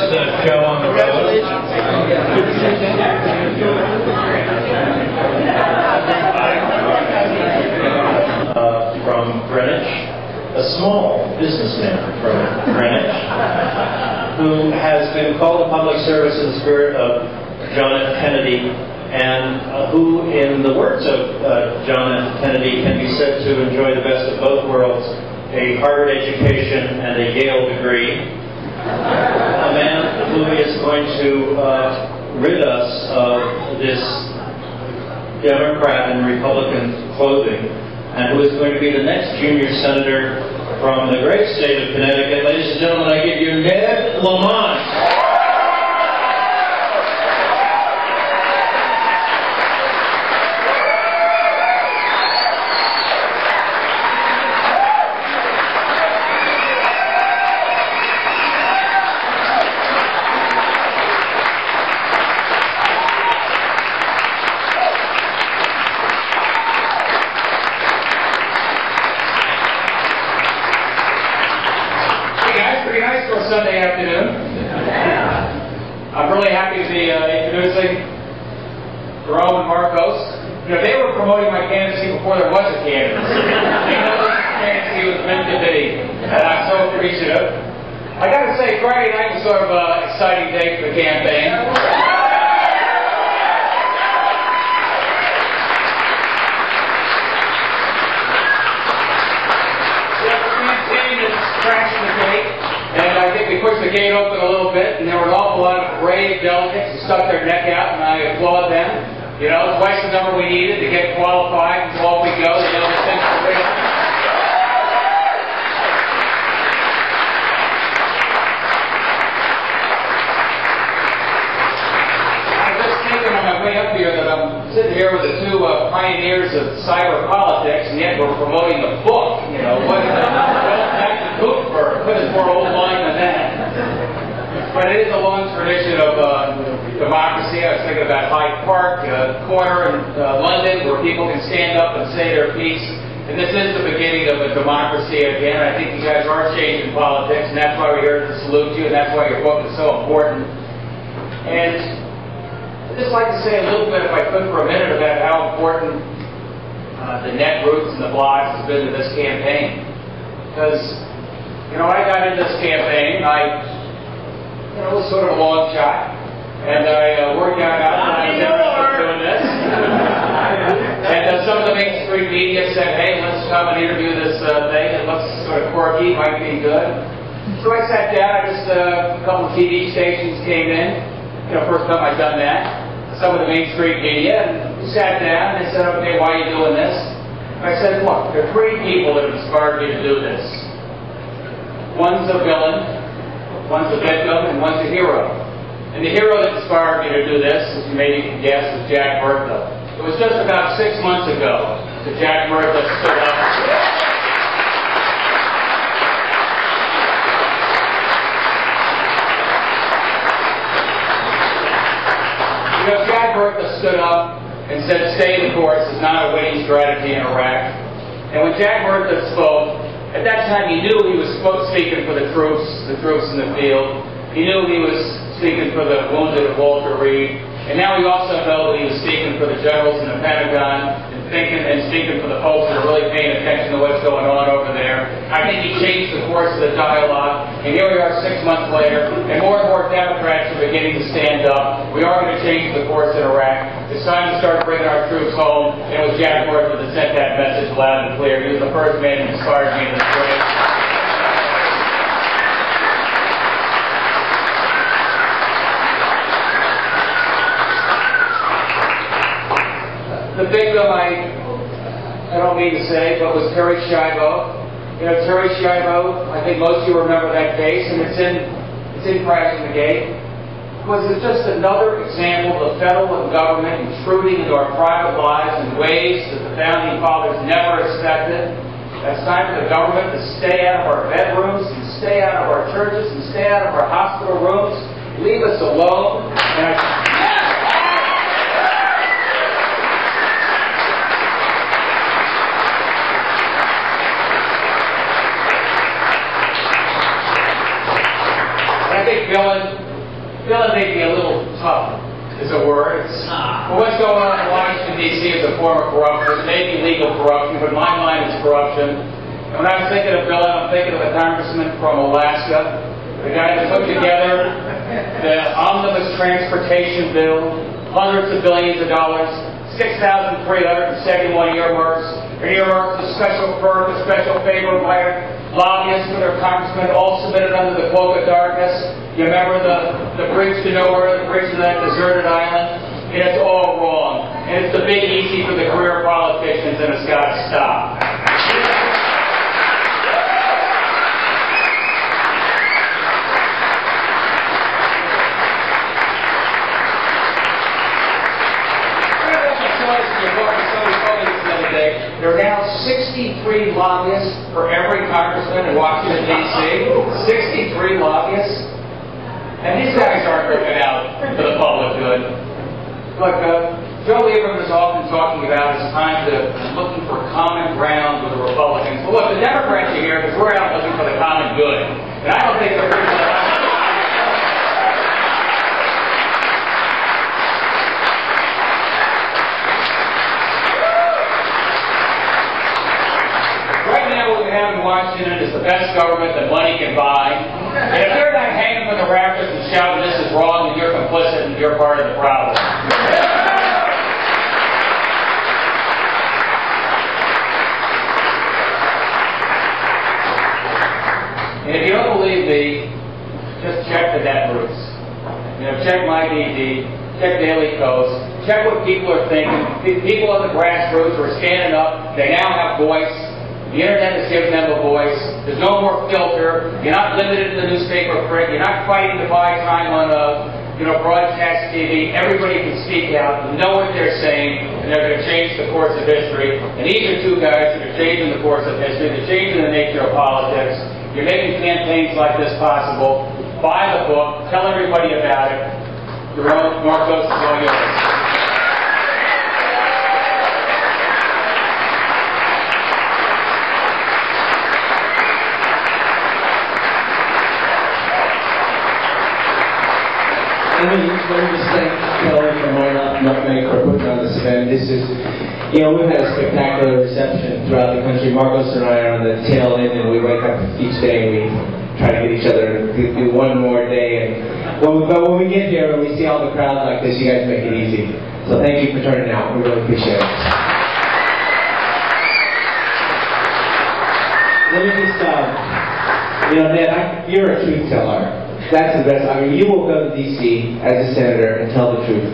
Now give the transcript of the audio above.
the show on the road. From Greenwich, a small businessman from Greenwich, who has been called to public service in the spirit of John F. Kennedy, and who, in the words of John F. Kennedy, can be said to enjoy the best of both worlds, a Harvard education and a Yale degree. A man who is going to rid us of this Democrat and Republican clothing, and who is going to be the next junior senator from the great state of Connecticut. Ladies and gentlemen, I give you Ned Lamont. Sunday afternoon. I'm really happy to be introducing Jerome and Marcos. You know, they were promoting my candidacy before there was a candidacy. They know this candidacy was meant to be, and I'm so appreciative. I got to say, Friday night was sort of an exciting day for the campaign. The campaign is crashing the gate. And I think we pushed the gate open a little bit, and there were an awful lot of brave delegates who stuck their neck out, and I applaud them. You know, twice the number we needed to get qualified, and so off we go. The other things are real. I was just thinking on my way up here that I'm sitting here with the two pioneers of cyber politics, and yet we're promoting the book. You know, what is more old line than that? But it is a long tradition of democracy. I was thinking about Hyde Park corner in London, where people can stand up and say their piece. And this is the beginning of a democracy again. I think you guys are changing politics, and that's why we're here to salute you, and that's why your book is so important. And I'd just like to say a little bit, if I could, for a minute, about how important the net roots and the blogs has been to this campaign. Because you know, I got into this campaign, it was sort of a long shot, and I worked out that I was interested in doing this. And some of the mainstream media said, hey, let's come and interview this thing, it looks sort of quirky, might be good. So I sat down, a couple of TV stations came in, first time I'd done that, some of the mainstream media, and we sat down and they said, okay, why are you doing this? And I said, look, there are three people that have inspired me to do this. One's a villain, one's a victim, and one's a hero. And the hero that inspired me to do this, as you maybe can guess, was Jack Murtha. It was just about 6 months ago that Jack Murtha stood up. Jack Murtha stood up and said, stay the course is not a winning strategy in Iraq. And when Jack Murtha spoke, at that time, he knew he was speaking for the troops in the field. He knew he was speaking for the wounded of Walter Reed. And now we also know that he was speaking for the generals in the Pentagon and speaking for the folks that are really paying attention to what's going on over there. I think he changed the course of the dialogue. And here we are 6 months later, and more Democrats are beginning to stand up. We are going to change the course in Iraq. It's time to start bringing our troops home. And it was Jack Murtha that sent that message loud and clear. He was the first man who inspired me in this way. The victim, I don't mean to say, but was Terry Schiavo. Terry Schiavo, I think most of you remember that case, and it's in Crashing the Gate. Was just another example of the federal government intruding into our private lives in ways that the Founding Fathers never expected. It's time for the government to stay out of our bedrooms, and stay out of our churches, and stay out of our hospital rooms. Leave us alone. And I think villain tough is a word. Well, what's going on in Washington, D.C. is a form of corruption. Maybe legal corruption, but in my mind it's corruption. And when I'm thinking of Bill, I'm thinking of the congressman from Alaska, the guy that put together the omnibus transportation bill, hundreds of billions of dollars, 6,371 earmarks. Earmarks, a special perk, a special favor by lobbyists for their congressmen, all submitted under the cloak of darkness. You remember the bridge to nowhere, the bridge to that deserted island? And it's all wrong. And it's the big easy for the career politicians, and it's got to stop. There are now 63 lobbyists for every congressman in Washington, D.C. 63 lobbyists. And these guys aren't looking out for the public good. Look, Joe Lieberman is often talking about it's time to looking for common ground with the Republicans. But look, the Democrats are here because we're out looking for the common good. And I don't think they're really in Washington is the best government that money can buy. And if they're not hanging from the rafters and shouting this is wrong, then you're complicit and you're part of the problem. And if you don't believe me, just check the net roots. Check my DD, check Daily Kos, check what people are thinking. People at the grassroots who are standing up, they now have voice. The internet has given them a voice. There's no more filter. You're not limited to the newspaper print. You're not fighting to buy time on broadcast TV. Everybody can speak out, know what they're saying, and they're going to change the course of history. And these are two guys that are changing the course of history. They're changing the nature of politics. You're making campaigns like this possible. Buy the book. Tell everybody about it. Your own North Coast is all yours. Let me just thank Kelly from Why Not Nutmeg for putting on this event. This is, we've had a spectacular reception throughout the country. Marcos and I are on the tail end, and we wake up each day and we try to get each other to do one more day. But when we get here and we see all the crowds like this, you guys make it easy. So thank you for turning out. We really appreciate it. Let me just, Ned, you're a truth teller. That's the best. I mean, you will go to D.C. as a senator and tell the truth.